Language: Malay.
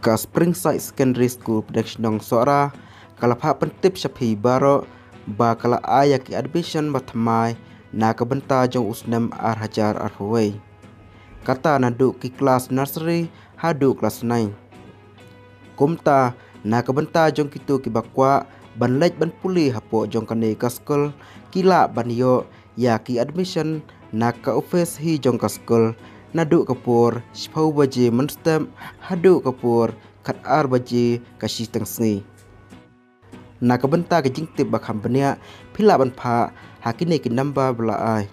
Ka Springside Secondary School Production Sora kalapha pentip shapi baro ba kala aya ki admission mathamai na kabenta jong usnam hajar arhuway. Kata nadu ki kelas nursery hadu kelas 9. Kumta na kabenta jong kitu ki bakwa ban lej ban puli hapo jong kane ka school kila ban yo ya ki admission na ka office hi jong ka school nadu kapur shpau baje menstem hadu kapur kat ar baje kashi tang sngi na kabenta ka jingtip bakham bania phila ban pha hakine ki number bla ai